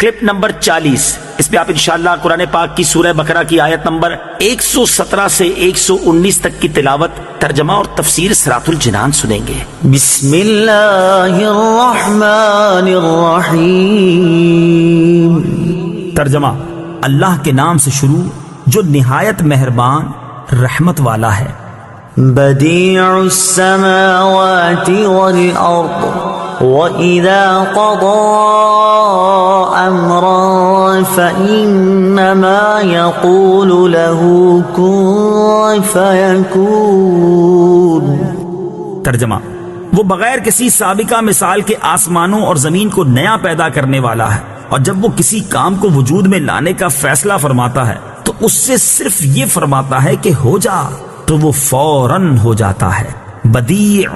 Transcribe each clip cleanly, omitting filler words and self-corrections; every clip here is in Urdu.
کلپ نمبر 40، اس پہ آپ انشاءاللہ قرآن پاک کی سورہ بقرہ کی آیت نمبر 117 سے 119 تک کی تلاوت، ترجمہ اور تفسیر صراط الجنان سنیں گے۔ بسم اللہ الرحمن الرحیم۔ ترجمہ، اللہ کے نام سے شروع جو نہایت مہربان رحمت والا ہے۔ بدیع السماوات والارض وَإِذَا قَضَى أَمْرًا فَإِنَّمَا يَقُولُ لَهُ كُن فَيَكُونُ۔ ترجمہ، وہ بغیر کسی سابقہ مثال کے آسمانوں اور زمین کو نیا پیدا کرنے والا ہے، اور جب وہ کسی کام کو وجود میں لانے کا فیصلہ فرماتا ہے تو اس سے صرف یہ فرماتا ہے کہ ہو جا، تو وہ فوراً ہو جاتا ہے۔ بدیع،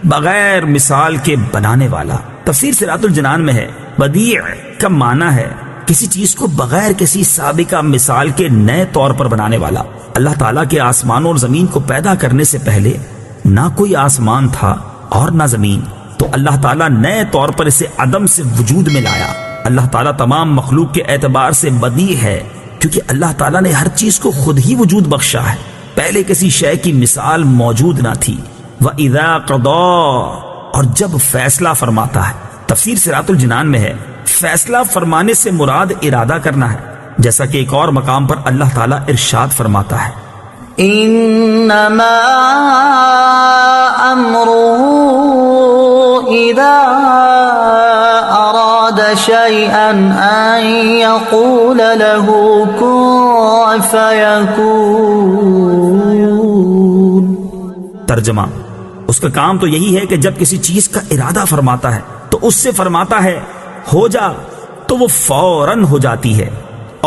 بغیر مثال کے بنانے والا۔ تفسیر صراط الجنان میں ہے بدیع کا معنی ہے کسی چیز کو بغیر کسی سابقہ مثال کے نئے طور پر بنانے والا۔ اللہ تعالیٰ کے آسمانوں اور زمین کو پیدا کرنے سے پہلے نہ کوئی آسمان تھا اور نہ زمین، تو اللہ تعالیٰ نئے طور پر اسے عدم سے وجود میں لایا۔ اللہ تعالیٰ تمام مخلوق کے اعتبار سے بدیع ہے، کیونکہ اللہ تعالیٰ نے ہر چیز کو خود ہی وجود بخشا ہے، پہلے کسی شے کی مثال موجود نہ تھی۔ وَإِذَا قَضَى، اور جب فیصلہ فرماتا ہے۔ تفسیر صراط الجنان میں ہے فیصلہ فرمانے سے مراد ارادہ کرنا ہے، جیسا کہ ایک اور مقام پر اللہ تعالیٰ ارشاد فرماتا ہے انما امره اذا اراد شيئا ان يقول له كن فيكون۔ ترجمہ، اس کا کام تو یہی ہے کہ جب کسی چیز کا ارادہ فرماتا ہے تو اس سے فرماتا ہے ہو جا، تو وہ فوراً ہو جاتی ہے۔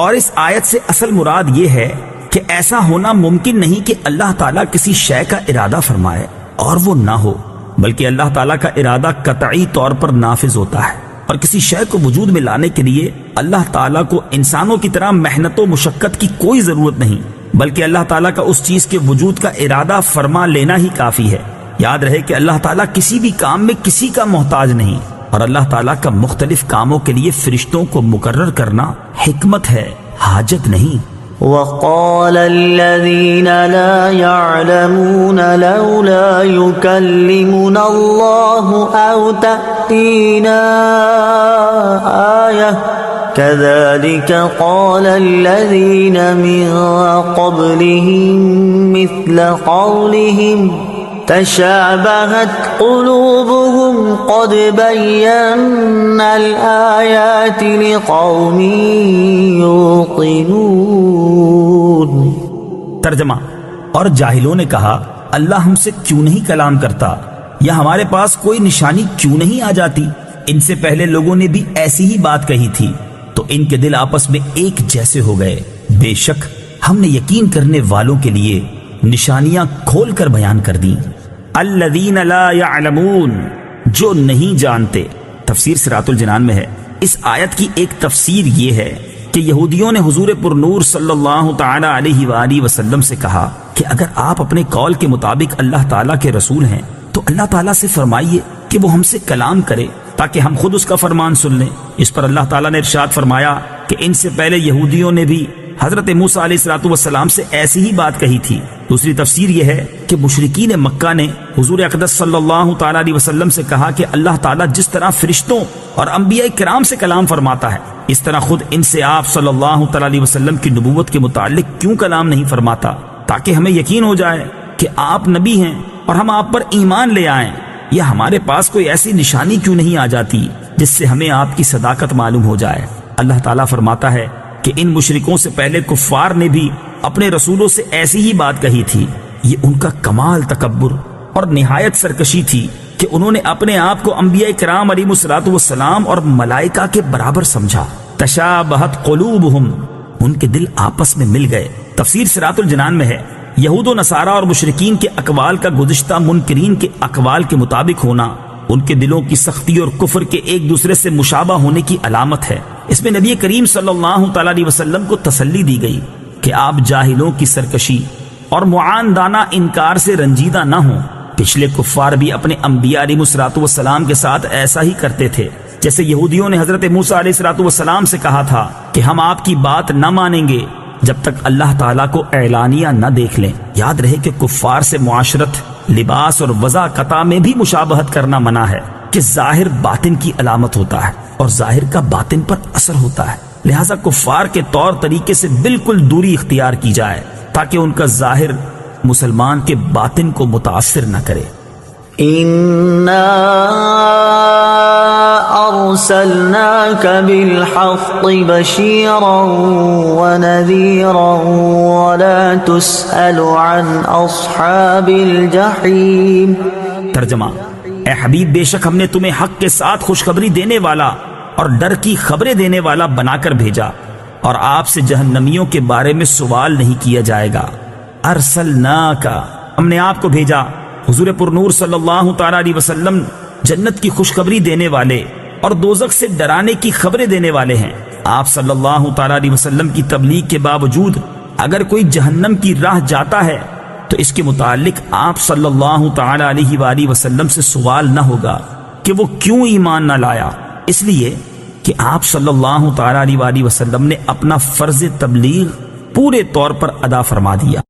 اور اس آیت سے اصل مراد یہ ہے کہ ایسا ہونا ممکن نہیں کہ اللہ تعالیٰ کسی شے کا ارادہ فرمائے اور وہ نہ ہو، بلکہ اللہ تعالیٰ کا ارادہ قطعی طور پر نافذ ہوتا ہے، اور کسی شے کو وجود میں لانے کے لیے اللہ تعالیٰ کو انسانوں کی طرح محنت و مشقت کی کوئی ضرورت نہیں، بلکہ اللہ تعالیٰ کا اس چیز کے وجود کا ارادہ فرما لینا ہی کافی ہے۔ یاد رہے کہ اللہ تعالیٰ کسی بھی کام میں کسی کا محتاج نہیں، اور اللہ تعالیٰ کا مختلف کاموں کے لیے فرشتوں کو مقرر کرنا حکمت ہے، حاجت نہیں۔ وقال الذين لا يعلمون لولا يكلمنا الله أو تأتينا آية كذلك قال الذين من قبلهم مثل قولهم تشابهت قلوبهم قد بينا الآيات لقوم يوقنون۔ ترجمہ، اور جاہلوں نے کہا اللہ ہم سے کیوں نہیں کلام کرتا، یا ہمارے پاس کوئی نشانی کیوں نہیں آ جاتی؟ ان سے پہلے لوگوں نے بھی ایسی ہی بات کہی تھی، تو ان کے دل آپس میں ایک جیسے ہو گئے۔ بے شک ہم نے یقین کرنے والوں کے لیے نشانیاں کھول کر بیان کر دیں۔ الذین لا یعلمون، جو نہیں جانتے۔ تفسیر صراط الجنان میں ہے اس آیت کی ایک تفسیر یہ ہے کہ یہودیوں نے حضور پر نور صلی اللہ تعالی علیہ وآلہ وسلم سے کہا کہ اگر آپ اپنے قول کے مطابق اللہ تعالیٰ کے رسول ہیں تو اللہ تعالیٰ سے فرمائیے کہ وہ ہم سے کلام کرے تاکہ ہم خود اس کا فرمان سن لیں۔ اس پر اللہ تعالیٰ نے ارشاد فرمایا کہ ان سے پہلے یہودیوں نے بھی حضرت موسیٰ علیہ السلام سے ایسی ہی بات کہی تھی۔ دوسری تفسیر یہ ہے کہ مشرکین مکہ نے حضور اقدس صلی اللہ تعالیٰ علیہ وسلم سے کہا کہ اللہ تعالیٰ جس طرح فرشتوں اور انبیاء کرام سے کلام فرماتا ہے، اس طرح خود ان سے آپ صلی اللہ تعالیٰ علیہ وسلم کی نبوت کے متعلق کیوں کلام نہیں فرماتا، تاکہ ہمیں یقین ہو جائے کہ آپ نبی ہیں اور ہم آپ پر ایمان لے آئیں، یا ہمارے پاس کوئی ایسی نشانی کیوں نہیں آ جاتی جس سے ہمیں آپ کی صداقت معلوم ہو جائے۔ اللہ تعالیٰ فرماتا ہے کہ ان مشرکوں سے پہلے کفار نے بھی اپنے رسولوں سے ایسی ہی بات کہی تھی۔ یہ ان کا کمال تکبر اور نہایت سرکشی تھی کہ انہوں نے اپنے آپ کو انبیاء کرام علیہ السلام اور ملائکہ کے برابر سمجھا۔ تشابہت قلوبہم، ان کے دل آپس میں مل گئے۔ تفسیر صراط الجنان میں ہے یہود و نصارہ اور مشرکین کے اقوال کا گزشتہ منکرین کے اقوال کے مطابق ہونا ان کے دلوں کی سختی اور کفر کے ایک دوسرے سے مشابہ ہونے کی علامت ہے۔ اس میں نبی کریم صلی اللہ تعالیٰ علیہ وسلم کو تسلی دی گئی کہ آپ جاہلوں کی سرکشی اور معاندانہ انکار سے رنجیدہ نہ ہوں۔ پچھلے کفار بھی اپنے انبیاء علیہ السلام کے ساتھ ایسا ہی کرتے تھے۔ جیسے یہودیوں نے حضرت موسیٰ علیہ السلام سے کہا تھا کہ ہم آپ کی بات نہ مانیں گے جب تک اللہ تعالیٰ کو اعلانیہ نہ دیکھ لیں۔ یاد رہے کہ کفار سے معاشرت، لباس اور وضع قطع میں بھی مشابہت کرنا منع ہے کہ ظاہر باطن کی علامت ہوتا ہے اور ظاہر کا باطن پر اثر ہوتا ہے، لہٰذا کفار کے طور طریقے سے بالکل دوری اختیار کی جائے تاکہ ان کا ظاہر مسلمان کے باطن کو متاثر نہ کرے۔ إنا أرسلناك بالحق بشيرا ونذيرا ولا تسأل عن أصحاب الجحيم۔ ترجمہ: اے حبیب، بے شک ہم نے تمہیں حق کے ساتھ خوشخبری دینے والا اور ڈر کی خبریں دینے والا بنا کر بھیجا، اور آپ سے جہنمیوں کے بارے میں سوال نہیں کیا جائے گا۔ ارسلناک، ہم نے آپ کو بھیجا۔ حضور پر نور صلی اللہ تعالی علیہ وسلم جنت کی خوشخبری دینے والے اور دوزخ سے ڈرانے کی خبریں دینے والے ہیں۔ آپ صلی اللہ تعالی علیہ وسلم کی تبلیغ کے باوجود اگر کوئی جہنم کی راہ جاتا ہے تو اس کے متعلق آپ صلی اللہ تعالی علیہ وآلہ وسلم سے سوال نہ ہوگا کہ وہ کیوں ایمان نہ لایا، اس لیے کہ آپ صلی اللہ تعالی علیہ وآلہ وسلم نے اپنا فرض تبلیغ پورے طور پر ادا فرما دیا۔